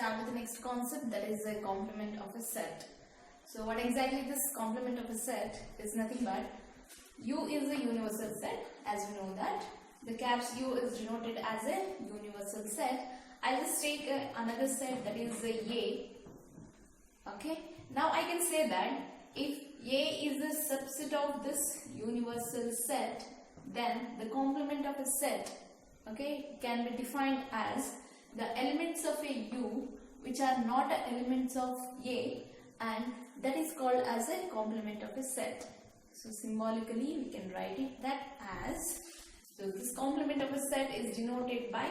start with the next concept, that is the complement of a set. So what exactly this complement of a set is nothing but U is a universal set, as we know that. The caps U is denoted as a universal set. I'll just take another set, that is a A. Okay. Now I can say that if A is a subset of this universal set, then the complement of a set, okay, can be defined as the elements of a U which are not elements of A, and that is called as a complement of a set. So symbolically we can write it that as, so this complement of a set is denoted by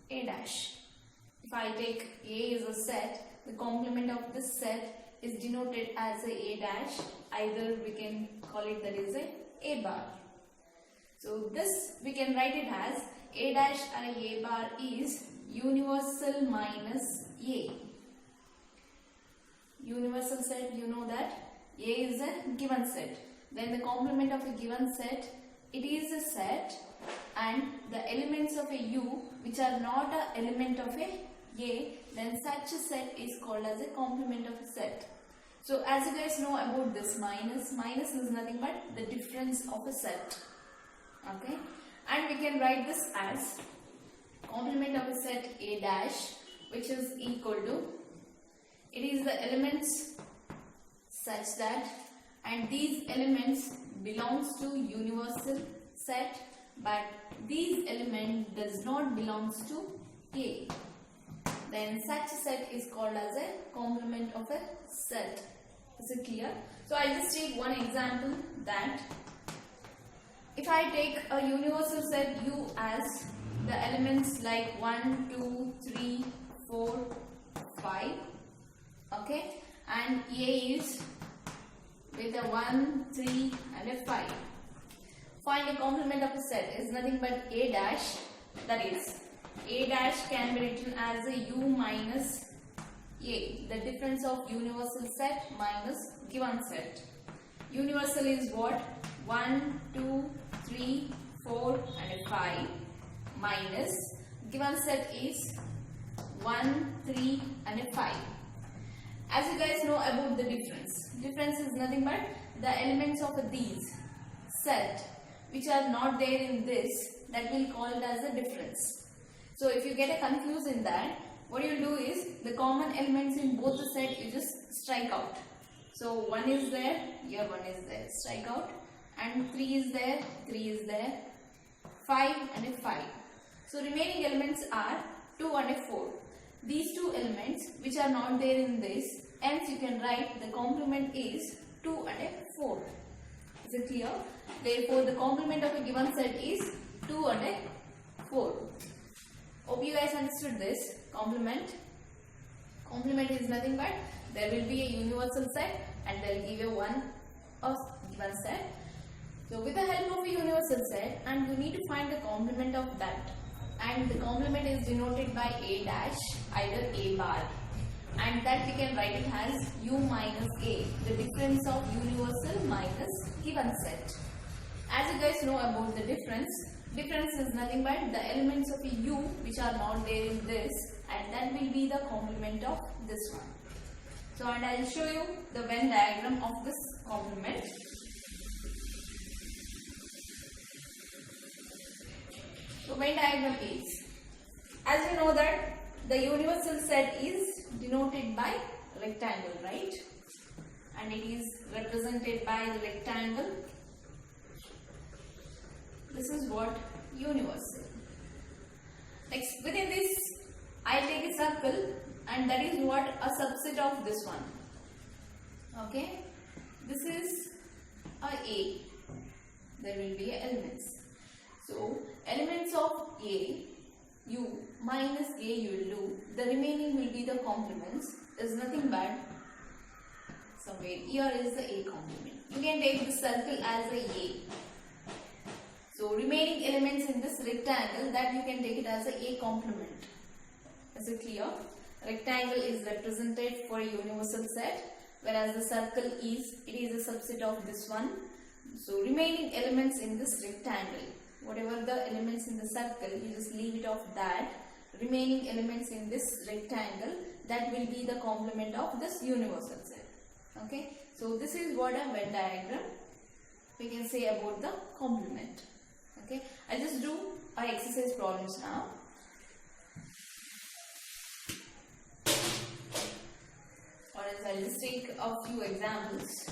A dash. If I take A is a set, the complement of this set is denoted as a dash. Either we can call it that is a bar. So this we can write it as A dash and A bar is universal minus A. Universal set, you know that A is a given set. Then the complement of a given set, it is a set, and the elements of a U which are not an element of a, then such a set is called as a complement of a set. So as you guys know about this minus is nothing but the difference of a set. Okay, and we can write this as complement of a set A dash, which is equal to, it is the elements such that, and these elements belongs to universal set, but these element does not belongs to A. Then such a set is called as a complement of a set. Is it clear? So I'll just take one example, that if I take a universal set U as the elements like 1, 2, 3, 4, 5, okay, and A is with a 1, 3 and a 5. Find a complement of a set is nothing but A dash, that is A dash can be written as a U minus A, the difference of universal set minus given set. Universal is what? 1, 2, 3, 4 and 5 minus given set is 1, 3 and 5. As you guys know about the difference, difference is nothing but the elements of these set which are not there in this, that will call it as a difference. So if you get a confused in that, what you will do is the common elements in both the set you just strike out. So 1 is there, here 1 is there, strike out, and 3 is there, 3 is there, 5 and a 5. So remaining elements are 2 and a 4. These two elements which are not there in this, hence you can write the complement is 2 and a 4. Is it clear? Therefore the complement of a given set is 2 and a 4. Hope you guys understood this. Complement is nothing but there will be a universal set and they will give you one of given set. So with the help of a universal set, and you need to find the complement of that, and the complement is denoted by A dash, either A bar, and that we can write it as U minus A, the difference of universal minus given set. As you guys know about the difference is nothing but the elements of a U which are not there in this, and that will be the complement of this one. So and I will show you the Venn diagram of this complement. So Venn diagram is, as you know that the universal set is denoted by rectangle, right? And it is represented by the rectangle. This is what universal. Next, within this I take a circle, and that is what a subset of this one. Okay, this is A. There will be elements. So elements of A, U minus A you will do. The remaining will be the complements. Is nothing but somewhere here is the A complement. You can take the circle as a. So remaining elements in this rectangle, that you can take it as a complement. Is it clear? Rectangle is represented for a universal set, whereas the circle is a subset of this one. So remaining elements in this rectangle, whatever the elements in the circle, you just leave it off that, remaining elements in this rectangle, that will be the complement of this universal set. Okay, so this is what a Venn diagram we can say about the complement. Okay, I'll just do our exercise problems now. Or else I'll just take a few examples,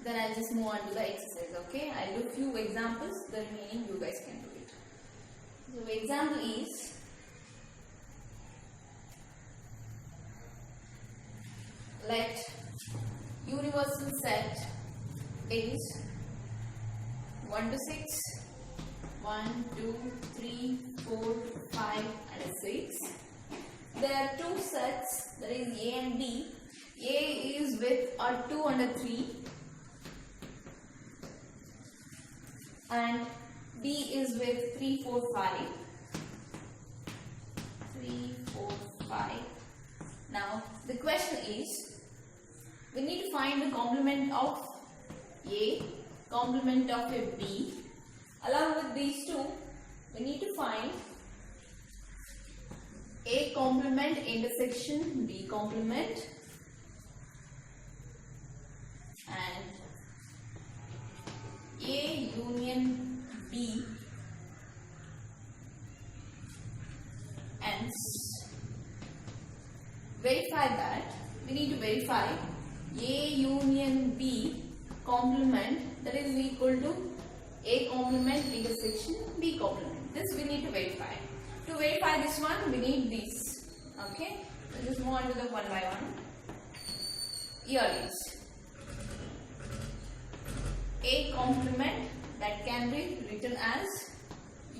then I'll just move on to the exercise. Okay, I'll do few examples, the remaining you guys can do it. So example is, let universal set is 1 to 6, 1, 2, 3, 4, 5 and 6. There are two sets, that is A and B. A is with a 2 and a 3 and B is with 3, 4, 5. 3, 4, 5. Now the question is, we need to find the complement of A, complement of a B. Along with these two, we need to find A complement intersection B complement and A union B and verify that. We need to verify A union B complement, that is equal to A complement intersection B complement. This we need to verify. To verify this one, we need this. Okay, let's just move on to the one by one. Here is A complement, that can be written as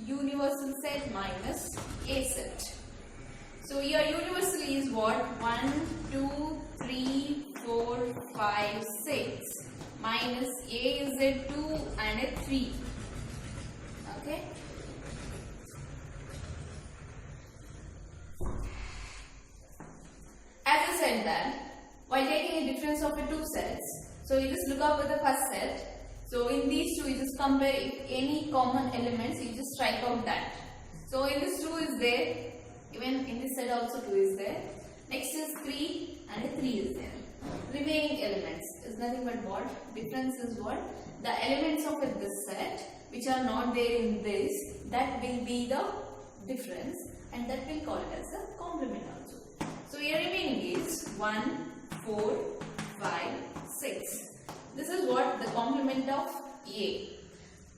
universal set minus A set. So here universal is what? 1, 2, 3, 4, 5, 6 minus A is a 2 and a 3. Okay. As I said that, while taking a difference of the two sets, so you just look up with the first set. So in these two, you just compare if any common elements, you just strike out that. So in this 2 is there, even in this set also 2 is there. Next is 3 and a 3 is there. Remaining elements is nothing but what? Difference is what? The elements of this set which are not there in this, that will be the difference and that will call it as a complement also. So here remaining is 1, 4, 5, 6. This is what? The complement of A.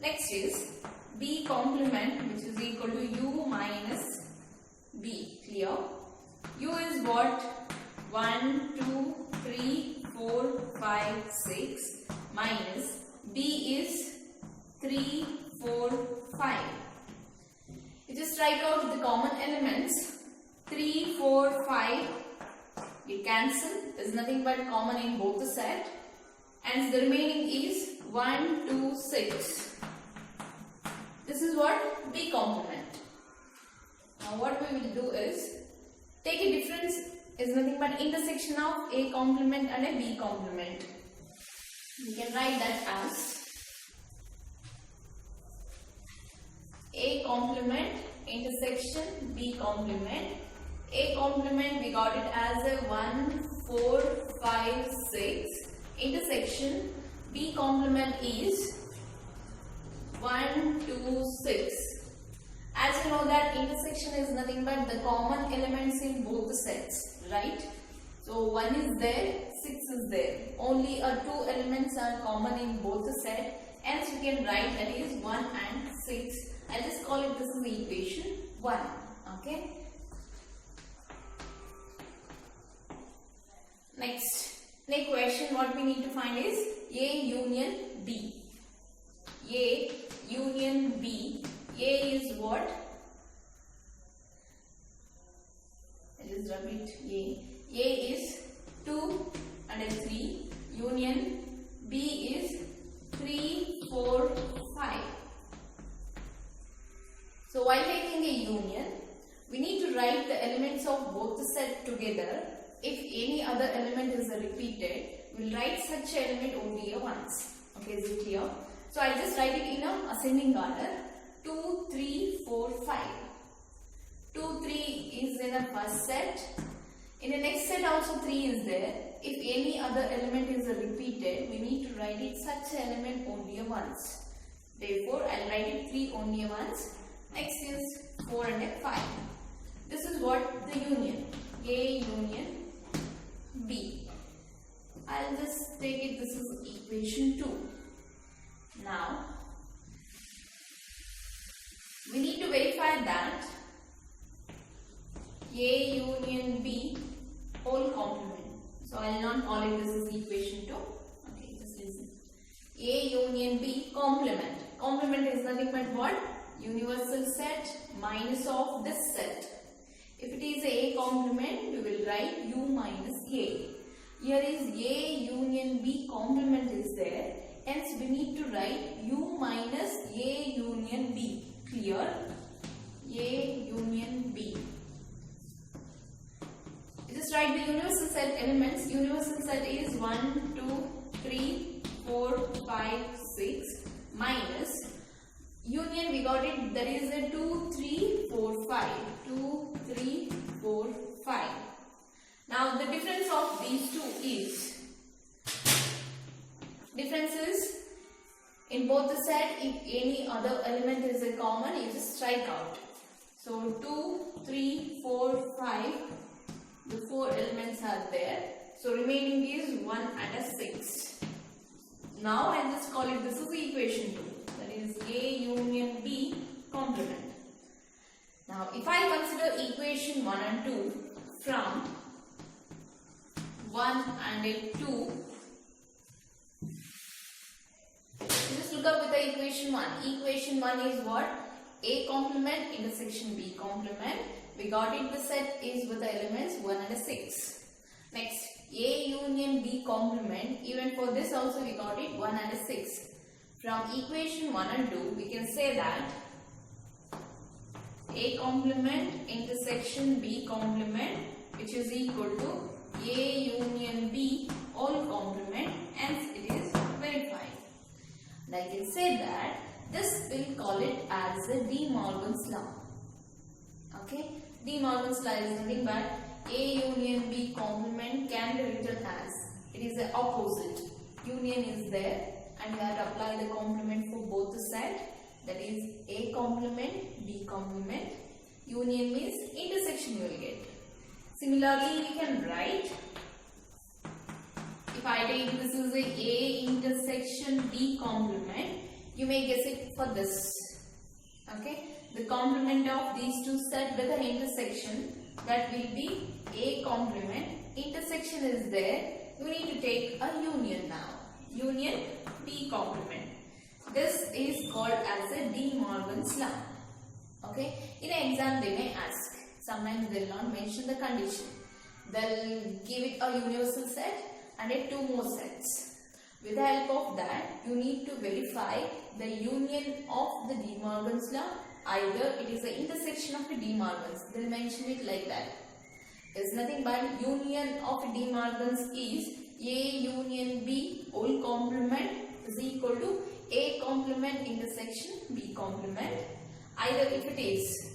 Next is B complement, which is equal to U minus B. Clear? U is what? 1, 2, 3, 4, 5, 6 minus B is 3, 4, 5. You just strike out the common elements. 3, 4, 5. You cancel. There is nothing but common in both the set. And the remaining is 1, 2, 6. This is what? B complement. Now what we will do is, take a difference is nothing but intersection of A complement and a B complement. We can write that as A complement intersection B complement. A complement we got it as a 1, 4, 5, 6. Intersection B complement is 1, 2, 6. As you know that intersection is nothing but the common elements in both the sets, right? So 1 is there, 6 is there. Only 2 elements are common in both the set. Hence you can write that is 1 and 6. I'll just call it this is the equation 1. Okay. Next question what we need to find is A union B. A union B. A is what? I'll just repeat A. A is 2 and a 3. Union B is 3, 4, 5. So while taking a union, we need to write the elements of both the set together. If any other element is repeated, we will write such element only once. Okay, is it clear? So I'll just write it in a ascending order. 2, 3, 4, 5. 2, 3 is in the first set. In the next set also 3 is there. If any other element is repeated, we need to write it such element only once. Therefore, I'll write it 3 only once. Next is 4 and 5. This is what the union. A union B. I'll just take it, this is equation 2. Now, we need to verify that A union B whole complement. So, I'll not call it this is equation 2. Okay, just listen. A union B complement. Complement is nothing but what? Universal set minus of this set. If it is A complement, we will write U minus A. Here is A union B complement is there. Hence, we need to write U minus A union B. Clear? A union B. Just write the universal set elements. Universal set is 1, 2, 3, 4, 5, 6 minus union, we got it, that is a 2, 3, 4, 5. 2, 3, 4, 5. Now the difference of these two is, difference is in both the set, if any other element is a common, you just strike out. So 2, 3, 4, 5, the 4 elements are there. So remaining is 1 and a 6. Now I'll just call it, this is equation 2. That is A union B complement. Now if I consider equation 1 and 2 from 1 and a 2, just look up with the equation 1. Equation 1 is what? A complement intersection B complement. We got it, the set is with the elements 1 and a 6. Next, A union B complement. Even for this also we got it 1 and a 6. From equation 1 and 2, we can say that A complement intersection B complement, which is equal to A union B all complement, hence it is verified. And I can say that this will call it as a De Morgan's law. Okay, De Morgan's law is nothing but A union B complement can be written as, it is the opposite. Union is there and you have to apply the complement for both the set, that is A complement B complement. Union means intersection you will get. Similarly, we can write, if I take this is a intersection B complement, you may guess it for this. Okay, the complement of these two sets with the intersection, that will be A complement. Intersection is there. You need to take a union now. Union B complement. This is called as a De Morgan's law. Okay. In an exam they may ask. Sometimes they will not mention the condition. They will give it a universal set and a 2 more sets. With the help of that, you need to verify the union of the De Morgan's law. Either it is the intersection of the De Morgan's. They will mention it like that. It's nothing but union of De Morgan's is A union B whole complement is equal to A complement intersection B complement. Either if it is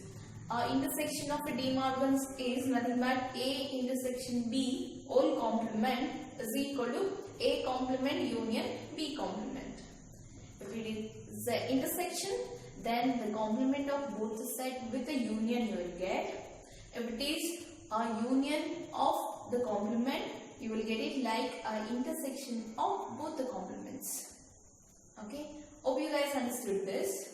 intersection of a De Morgan's is nothing but A intersection B whole complement is equal to A complement union B complement. If it is the intersection, then the complement of both the set with the union you will get. If it is a union of the complement, you will get it like an intersection of both the complements. Okay, hope you guys understood this.